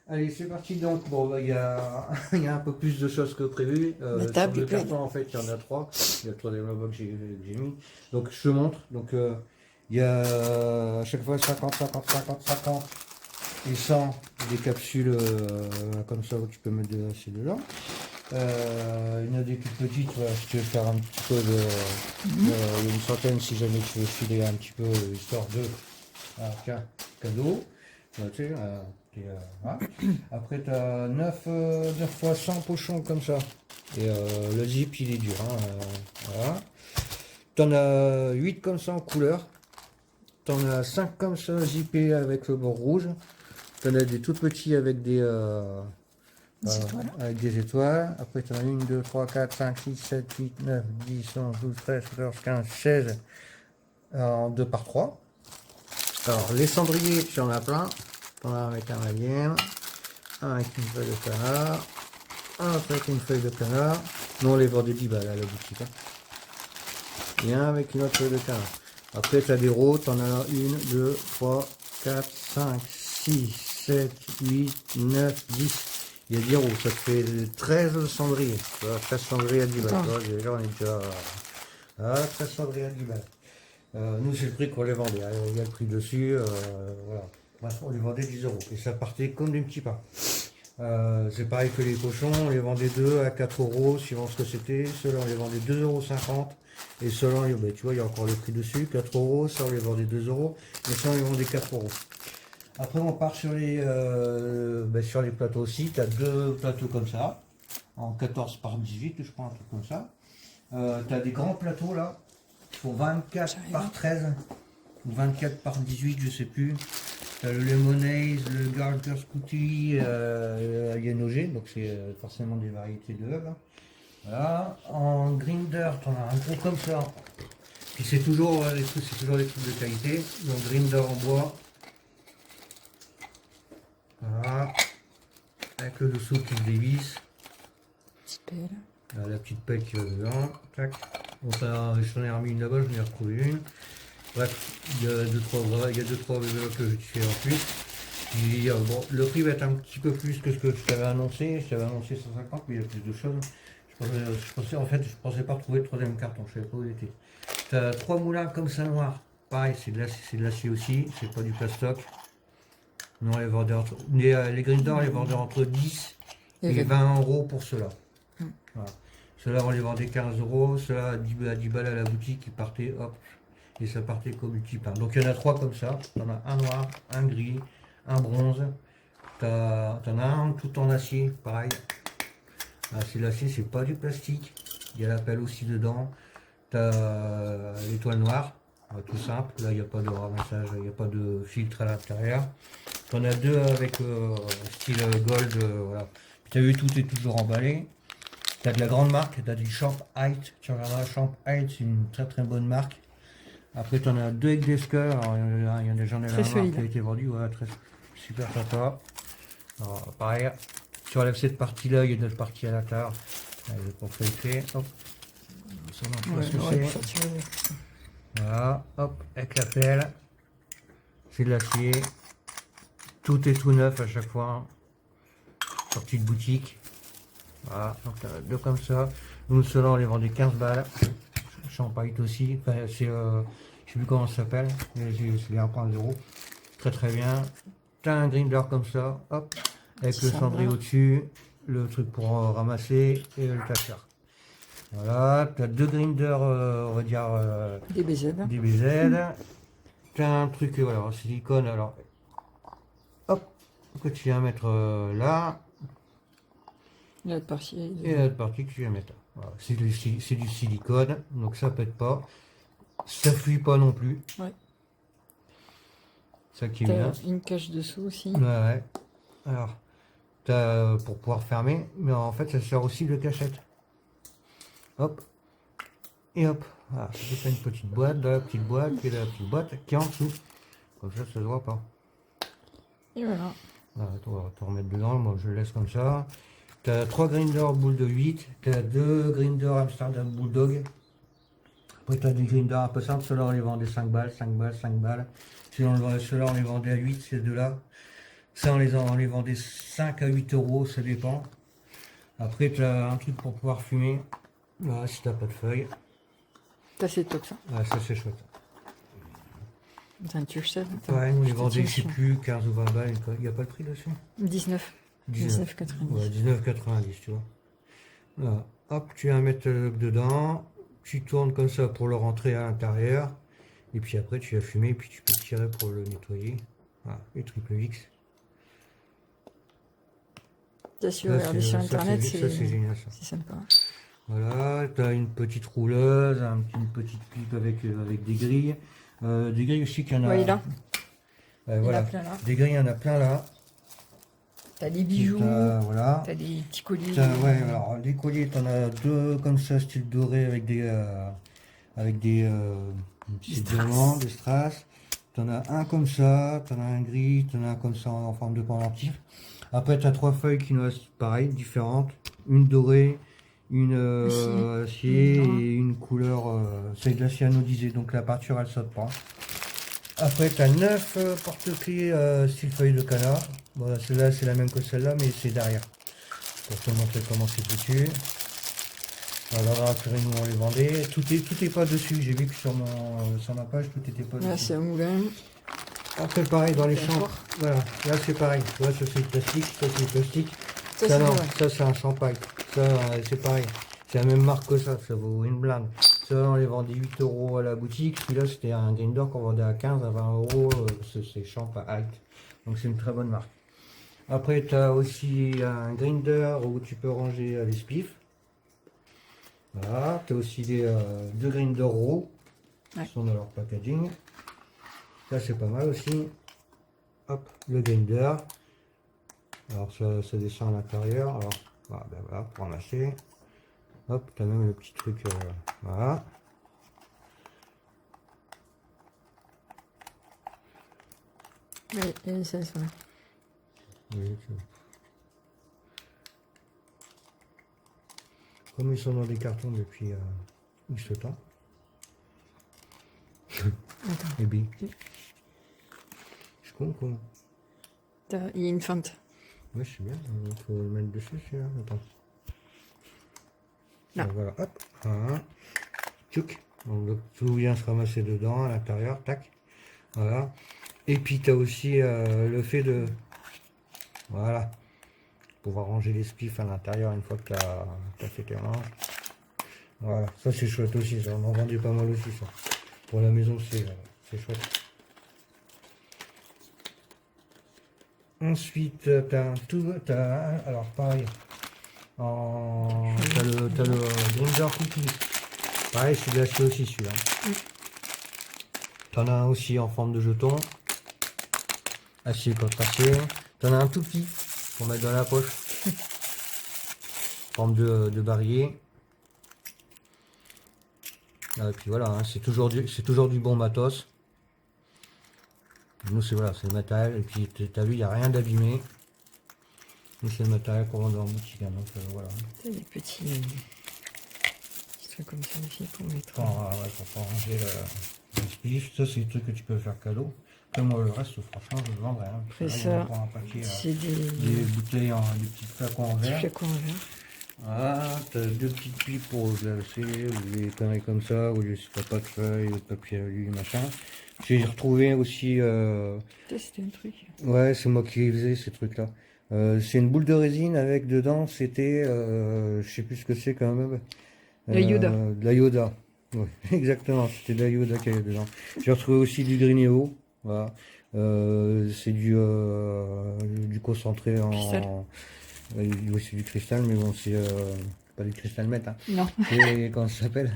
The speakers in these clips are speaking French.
Allez, c'est parti donc. Bon, bah, il y a un peu plus de choses que prévu. La Sur table est le pleine. carton, en fait, il y en a trois. Il y a le troisième là-bas que j'ai mis. Donc, je te montre. Donc, il y a à chaque fois 50, 50, 50, 50 et 100 des capsules comme ça où tu peux mettre de c'est dedans. Il y en a des toutes petites. Voilà, si tu veux faire un petit peu de. Il y a une centaine si jamais tu veux filer un petit peu, histoire de. Ah, tiens, cadeau. Tu sais, voilà. Après, tu as 9 fois 100 pochons comme ça. Et le zip, il est dur. Hein, voilà. Tu en as 8 comme ça en couleur. Tu en as 5 comme ça zippés avec le bord rouge. Tu en as des tout petits Des étoiles. avec des étoiles. Après, tu en as 1, 2, 3, 4, 5, 6, 7, 8, 9, 10, 11, 12, 13, 14, 15, 16 en 2 par 3. Alors, les cendriers, tu en as plein. Tu en as avec un alien, un avec une feuille de canard, un avec une feuille de canard. Nous, on les vend des 10 balles à la boutique. Hein. Et un avec une autre feuille de canard. Après, tu as des rots, tu en as 1, 2, 3, 4, 5, 6, 7, 8, 9, 10. Il y a 10 rots, ça te fait 13 cendriers. Tu vois, 13 cendriers à 10 balles. Tu vois, déjà, on est déjà à 13 cendriers à 10 balles. Nous, c'est le prix qu'on les vendait. Il y a le prix dessus. Voilà. Bref, on les vendait 10 euros. Et ça partait comme des petits pains. C'est pareil que les cochons. On les vendait 2 à 4 euros, suivant ce que c'était. Ceux-là, on les vendait 2,50 €. Et ceux-là, ben, tu vois, il y a encore le prix dessus. 4 euros. Ça, on les vendait 2 euros. Et ça, on les vendait 4 euros. Après, on part sur sur les plateaux aussi. Tu as deux plateaux comme ça. En 14 par 18, je crois, un truc comme ça. Tu as des grands plateaux là. Il faut 24 par 13 ou 24 par 18, je sais plus. T'as le Lemonade, le Garter Scooty, Yenogé, donc c'est forcément des variétés de hub. Voilà. En Grinder, t'en as un gros comme ça. Puis c'est toujours c'est toujours des trucs de qualité. Donc Grinder en bois. Voilà. Avec le dessous qui se dévisse. Petite pelle. La petite pelle qui va dedans. Tac. Bon, je t'en ai remis une là-bas, je m'en ai retrouvé une. Bref, il y a 2-3 enveloppes que je fais ensuite. Puis, bon, le prix va être un petit peu plus que ce que je t'avais annoncé. Je t'avais annoncé 150, mais il y a plus de choses. Je pensais pas retrouver le troisième carton, je savais pas où il était. Tu as 3 moulins comme ça noirs. Pareil, c'est de l'acier aussi, c'est pas du plastoc. Non, les Grindr, les vendaient entre 10 et 20 euros pour ceux-là. Voilà. Ceux-là, on les vendait 15 euros. Ceux-là, à 10 balles à la boutique, ils partaient, hop, et ça partait comme du petit pain. Donc il y en a 3 comme ça. Tu en as un noir, un gris, un bronze. Tu en as un tout en acier, pareil. Ah, c'est l'acier, c'est pas du plastique. Il y a la pelle aussi dedans. Tu as l'étoile noire, tout simple. Là, il n'y a pas de ramassage, il n'y a pas de filtre à l'intérieur. Tu en as 2 avec style gold. Voilà. Tu as vu, tout est toujours emballé. Tu as de la grande marque, tu as du Champ Height. Tu regarderas, Champ Height, c'est une très très bonne marque. Après, tu en as 2 avec des skulls. Alors, j'en ai un noir qui a été vendu. Voilà, très super sympa. Alors, pareil, tu enlèves cette partie-là, il y a une autre partie à l'intérieur. Pour feuilleter, hop. Ça, voilà, hop, avec la pelle. C'est de l'acier. Tout est tout neuf à chaque fois. Sortie de boutique. Voilà, donc tu as 2 comme ça. Nous, ceux-là, on les vendait 15 balles. Champagne aussi. Enfin, c'est, je sais plus comment ça s'appelle. C'est les 1.0. Très très bien. Tu as un grinder comme ça. Hop. Avec le cendrier au-dessus. Le truc pour ramasser. Et le catcher. Voilà. Tu as 2 grinders, on va dire. DBZ. Tu as un truc voilà, en silicone. Alors. Hop. Que tu viens mettre là. Et l'autre partie. Et l'autre partie que tu viens mettre là. Voilà. C'est du silicone. Donc ça pète pas. Ça fuit pas non plus. Ouais. Ça qui est bien. Une cache dessous aussi. Ouais. Alors, t'as pour pouvoir fermer, mais en fait, ça sert aussi de cachette. Hop. Et hop. Voilà, ça fait une petite boîte, dans la petite boîte, puis la petite boîte qui est en dessous. Comme ça se voit pas. Et voilà. Voilà, on va te remettre dedans. Moi, je le laisse comme ça. T'as 3 grinders boule de 8. T'as 2 grinders Amsterdam Bulldog. Après, tu as des grinders un peu simples. Ceux-là, on les vendait 5 balles, 5 balles, 5 balles. Ceux-là, on les vendait à 8, ces deux-là. Ça, on les vendait 5 à 8 euros, ça dépend. Après, tu as un truc pour pouvoir fumer. Voilà, si t'as pas de feuilles. Ça, c'est top, ça. Ouais, ça, c'est chouette. Attends, tu sais. Ouais, nous les vendait, je sais plus, 15 ou 20 balles. Il n'y a pas de prix dessus? 19. 19,90. Ouais, 19,90, tu vois. Voilà. Hop, tu vas mettre le lock dedans. Tu tournes comme ça pour le rentrer à l'intérieur. Et puis après, tu vas fumer, et puis tu peux tirer pour le nettoyer. Voilà, les triple X. T'as su regarder sur internet, c'est génial, ça. c'est sympa. Voilà, tu as une petite rouleuse, une petite pipe avec des grilles. Des grilles aussi qu'il y en a. Oui, là. Voilà. Il y en a plein là. Des grilles, il y en a plein là. T'as des bijoux, voilà. t'as des petits colliers. Ouais, alors les colliers, t'en as deux comme ça, style doré avec des petites diamants, des strass. T'en as un comme ça, t'en as un gris, t'en as un comme ça en forme de pendentif. Après, t'as 3 feuilles qui nous restent pareilles, différentes. Une dorée, une acier et une couleur, c'est de l'acier anodisé, donc la peinture elle saute pas. Après, tu as 9 porte-clés style feuille de canard. Bon, celle-là, c'est la même que celle-là, mais c'est derrière. Pour te montrer comment c'est foutu. Alors, après, nous, on les vendait. Tout est pas dessus. J'ai vu que sur ma page, tout était pas Là, dessus. c'est un moulin. Après, pareil, dans les champs. Voilà, là, c'est pareil. Tu vois, ça, c'est le plastique. Ça, c'est le plastique. Ça, non, ça, c'est un champagne. Ça, c'est pareil. C'est la même marque que ça vaut une blinde. Ça, on les vendait 8 euros à la boutique. Celui-là, c'était un grinder qu'on vendait à 15 à 20 euros. C'est Champagne. Donc, c'est une très bonne marque. Après, tu as aussi un grinder où tu peux ranger les spiffs. Voilà. Tu as aussi deux grinders raw. Qui sont dans leur packaging. Ça, c'est pas mal aussi. Hop, le grinder. Alors, ça descend à l'intérieur. Alors, voilà, pour ramasser. Hop, t'as même le petit truc, voilà. Oui, et ça, ça. Oui, comme ils sont dans des cartons depuis X temps. Attends. Et bien. Je comprends. Il y a une fente. Oui, c'est bien. Il faut le mettre dessus, celui-là. Attends. Là. Voilà, hop. Voilà. Tchouk. Donc, tout vient se ramasser dedans, à l'intérieur. Tac. Voilà. Et puis, tu as aussi le fait de... Voilà. Pouvoir ranger les spiffs à l'intérieur une fois que tu as fait tes ranges. Voilà. Ça, c'est chouette aussi. Ça. On en vendait pas mal aussi, ça. Pour la maison, c'est chouette. Ensuite, alors pareil, t'as le grinder cookies. Pareil, c'est de l'acier aussi celui-là. T'en as un aussi en forme de jeton. Acier contre acier. T'en as un tout petit pour mettre dans la poche. Forme de barillet. Et puis voilà, hein, c'est toujours du bon matos. Nous, c'est le matériel, et puis tu as vu, il n'y a rien d'abîmé. Nous, c'est le matériel qu'on vend en boutique, hein, donc voilà. Il y a des petits trucs comme ça ici pour mettre. Pour ranger le spiff. Ça, c'est des trucs que tu peux faire cadeau. Après, moi, le reste, franchement, je le vendrais. Hein, après ça, c'est des bouteilles, des petits flacons en verre. Voilà, tu as deux petites pipes pour glacer, ou des conneries comme ça, ou si t'as pas de feuilles, ou de papier alu, machin. J'ai retrouvé aussi... C'était un truc. Ouais, c'est moi qui faisais ces trucs-là. C'est une boule de résine avec dedans, c'était... je sais plus ce que c'est quand même. La Yoda. De la Yoda. Oui, exactement, c'était de la Yoda qu'il y avait dedans. J'ai retrouvé aussi du Grinéo. Voilà. C'est du concentré en... Oui, c'est du cristal, mais bon, c'est pas du cristal meth. Hein. Non. C'est, comment ça s'appelle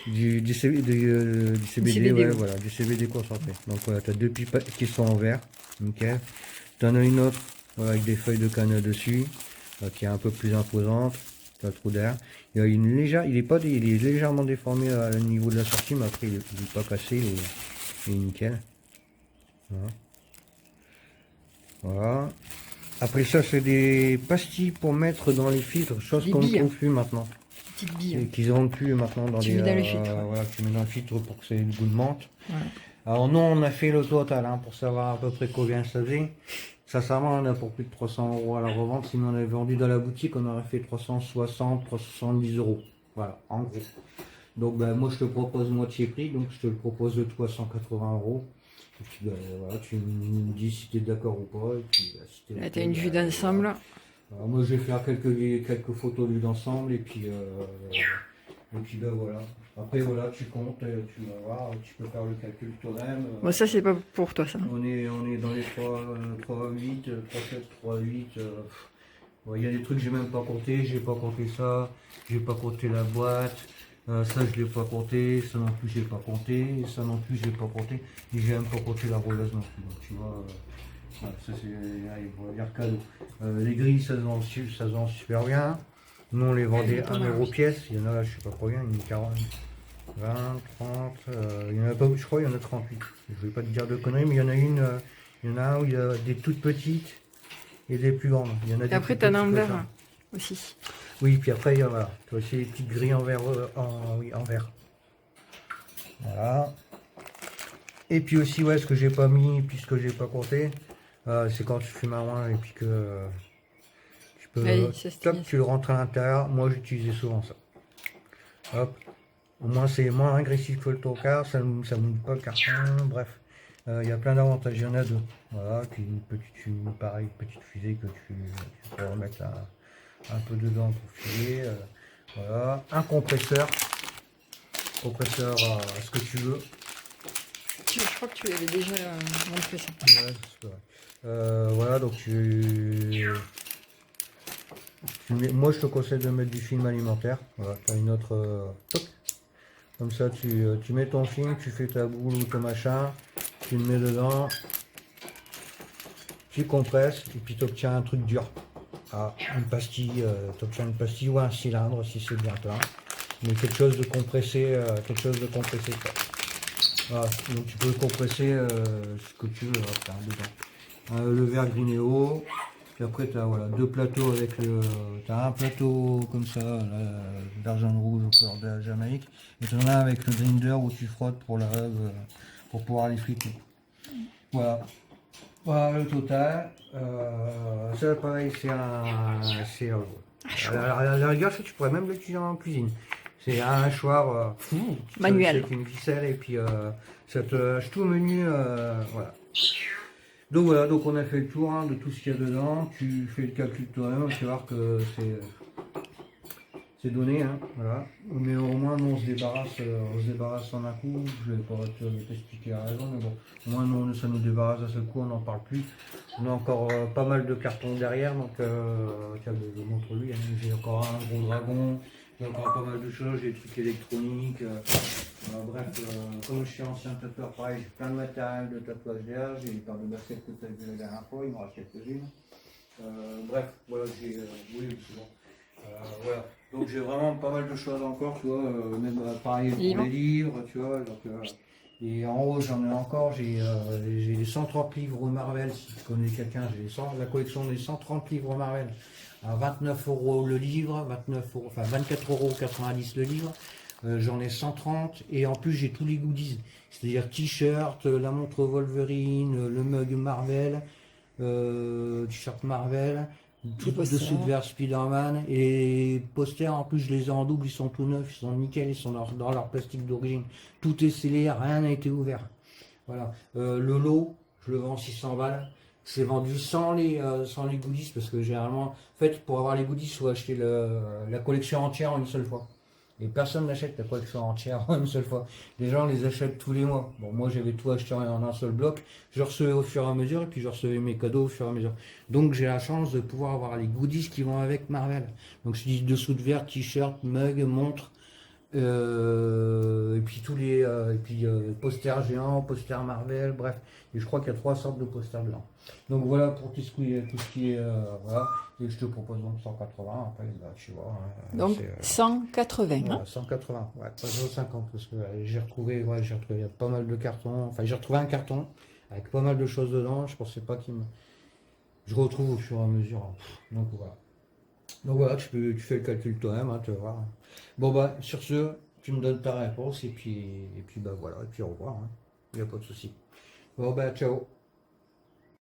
du CBD, ouais, voilà, du CBD concentré. Donc voilà, tu as deux pipes qui sont en verre, nickel. Tu en as une autre avec des feuilles de canne dessus, qui est un peu plus imposante. Tu as le trou d'air. Il est légèrement déformé au niveau de la sortie, mais après il est pas cassé, il est nickel. Voilà. Voilà. Après ça, c'est des pastilles pour mettre dans les filtres, chose qu'on ne trouve plus maintenant. Petites billes. Qu'ils ne rendent plus maintenant dans tu mets dans le filtre. Voilà, tu mets dans le filtre pour que ça ait le goût de menthe. Voilà. Alors nous, on a fait le total hein, pour savoir à peu près combien ça faisait. Sincèrement, on a pour plus de 300 euros à la revente. Si on avait vendu dans la boutique, on aurait fait 360, 370 euros. Voilà, en gros. Donc ben, moi, je te propose moitié prix, donc je te le propose de tout à 180 euros. Et puis ben, voilà, tu me dis si tu es d'accord ou pas. Et puis, ben, si t'es Là, ok, tu as une vue ben, d'ensemble. voilà. Alors, moi, je vais faire quelques photos vues d'ensemble et puis ben voilà. Après voilà, tu comptes, tu vas voir, tu peux faire le calcul toi-même. Bon, ça, c'est pas pour toi, ça. On est dans les 3,8, 3,7, 3,8. Ouais, il y a des trucs que j'ai même pas compté, j'ai pas compté ça, j'ai pas compté la boîte, ça je l'ai pas compté, ça non plus j'ai pas compté, ça non plus j'ai pas compté, et j'ai même pas compté la roulage non plus. Donc tu vois, ouais, ça c'est, allez, on va dire cadeau. Les grilles ça se vend super bien. Nous on les vendait pas 1 mal, euro oui. pièce, il y en a là je sais pas combien, il y en a 40, 20, 30, il y en a pas, je crois il y en a 38. Je vais pas te dire de conneries, mais il y en a il y en a un où il y a des toutes petites et des plus grandes. Il y en a Et des après, plus tu as petites en que ça. verre aussi. Oui, puis après, voilà, tu as aussi les petites grilles en verre, oui, en verre. Voilà. Et puis aussi, ouais, ce que j'ai pas mis, puis ce que j'ai pas compté, c'est quand tu fumes un joint et puis que tu peux, Oui, ça, c'était bien top, ça. tu le rentres à l'intérieur. Moi, j'utilisais souvent ça. Hop. Au moins, c'est moins agressif que le tocard, ça ne mouille pas le carton, bref. Il y a plein d'avantages, il y en a deux. Voilà, puis pareil, petite fusée que tu peux remettre un peu dedans pour filer. Voilà, un compresseur ce que tu veux. Je crois que tu avais déjà montré ça. Ouais, c'est vrai. Voilà, donc moi je te conseille de mettre du film alimentaire. Voilà, tu as une autre. Toc. Comme ça, tu mets ton film, tu fais ta boule ou ton machin, tu le mets dedans, tu compresses et puis tu obtiens un truc dur. Ah, une pastille, tu obtiens une pastille ou un cylindre si c'est bien plein. Mais quelque chose de compressé, quoi. Voilà, donc tu peux compresser ce que tu veux là, dedans. Le verre Grinéo, puis après tu as voilà, deux plateaux avec t'as un plateau comme ça, d'argent rouge au couleur de la Jamaïque, et tu en as avec le grinder où tu frottes pour la pour pouvoir les friter. Voilà. Voilà le total. Ça pareil, c'est à la rigueur, ça, tu pourrais même l'utiliser en cuisine. C'est un hachoir Manuel. avec une ficelle et puis ça te hache tout au menu. Voilà. Donc voilà, donc on a fait le tour hein, de tout ce qu'il y a dedans. Tu fais le calcul toi-même, tu vas voir que c'est donné. Hein, voilà. Mais au moins, nous, on se débarrasse en un coup. Je vais pas t'expliquer la raison, mais bon, au moins, nous, ça nous débarrasse d'un seul coup, on n'en parle plus. On a encore pas mal de cartons derrière, donc tiens, je montre lui. Hein, j'ai encore un gros dragon. J'ai encore pas mal de choses, j'ai des trucs électroniques. Bref, comme je suis ancien tatoueur, pareil, j'ai plein de matériel de tatouage derrière. J'ai une paire de baskets que tu as vu la dernière fois, il m'en reste quelques-unes. Bref, voilà, oui, c'est bon. Voilà. Donc j'ai vraiment pas mal de choses encore, tu vois, même pareil pour Livres. les livres, tu vois. Donc, et en haut, j'en ai encore, j'ai les 130 livres Marvel, si tu connais quelqu'un, la collection des 130 livres Marvel à 29 euros le livre, 29 euros, enfin 24,90 € le livre. J'en ai 130 et en plus j'ai tous les goodies, c'est-à-dire t-shirt, la montre Wolverine, le mug Marvel, t-shirt Marvel, tout posters. dessous de verre Spider-Man et les posters en plus je les ai en double, ils sont tout neufs, ils sont nickel, ils sont dans leur plastique d'origine, tout est scellé, rien n'a été ouvert. Voilà. Le lot, je le vends 600 balles. C'est vendu sans les goodies parce que généralement, en fait, pour avoir les goodies, il faut acheter la collection entière en une seule fois. Et personne n'achète la collection entière en une seule fois. Les gens les achètent tous les mois. Bon, moi j'avais tout acheté en un seul bloc. Je recevais au fur et à mesure et puis je recevais mes cadeaux au fur et à mesure. Donc j'ai la chance de pouvoir avoir les goodies qui vont avec Marvel. Donc je dis dessous de verre, t-shirt, mug, montre. Et puis posters géants, posters Marvel, bref. Et je crois qu'il y a 3 sortes de posters dedans. Donc voilà pour tout ce qui est voilà. Et je te propose donc 180. Après, bah, tu vois. Donc, c'est, 180. voilà, Hein. 180, ouais, pas 50 parce que j'ai retrouvé pas mal de cartons. Enfin, j'ai retrouvé un carton avec pas mal de choses dedans. Je pensais pas je retrouve au fur et à mesure. Hein. Donc voilà. Donc voilà, tu fais le calcul toi-même, hein, tu vas voir. Bon bah sur ce, tu me donnes ta réponse et puis bah voilà, et puis au revoir. Hein. il n'y a pas de souci. Bon, ben, ciao.